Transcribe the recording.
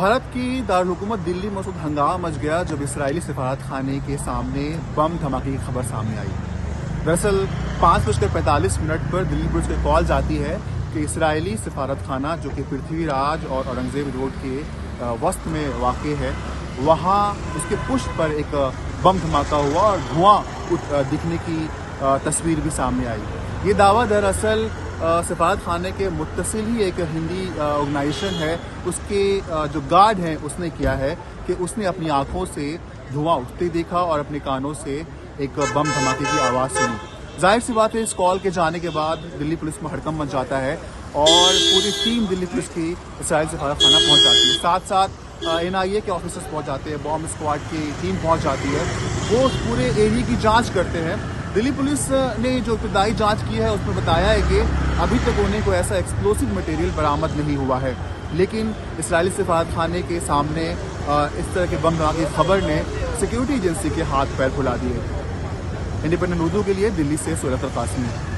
بھارت کی دارالحکومت دلی میں اس وقت ہنگامہ مچ گیا جب اسرائیلی سفارت خانے کے سامنے بم دھماکے کی خبر سامنے آئی۔ دراصل 5:45 پر دلی پولیس کو کال جاتی ہے کہ اسرائیلی سفارت خانہ جو کہ پرتھوی راج اور اورنگزیب روڈ کے وسط میں واقع ہے، وہاں اس کے پشت پر ایک بم دھماکہ ہوا اور دھواں دکھنے کی تصویر بھی سامنے آئی۔ یہ دعویٰ دراصل سفارت خانے کے متصل ہی ایک ہندی آرگنائزیشن ہے، اس کے جو گارڈ ہیں اس نے کیا ہے کہ اس نے اپنی آنکھوں سے دھواں اٹھتے دیکھا اور اپنے کانوں سے ایک بم دھماکے کی آواز سنی۔ ظاہر سی بات ہے اس کال کے جانے کے بعد دلی پولیس میں ہڑکمب مچ جاتا ہے اور پوری ٹیم دلی پولیس کی اسرائیل سفارت خانہ پہنچ جاتی ہے۔ ساتھ ساتھ NIA کے آفیسرز پہنچ جاتے ہیں، بام اسکواڈ کی ٹیم پہنچ جاتی ہے، وہ اس پورے ایریے کی جانچ کرتے ہیں۔ دلی پولیس نے جو ابتدائی جانچ کی ہے اس میں بتایا ہے کہ ابھی تک انہیں کوئی ایسا ایکسپلوسو مٹیریل برآمد نہیں ہوا ہے، لیکن اسرائیلی سفارت خانے کے سامنے اس طرح کے بم دھماکے کی خبر نے سیکیورٹی ایجنسی کے ہاتھ پیر پھلا دیے۔ انڈیپینڈنٹ اردو کے لیے دلی سے سورت القاسمی۔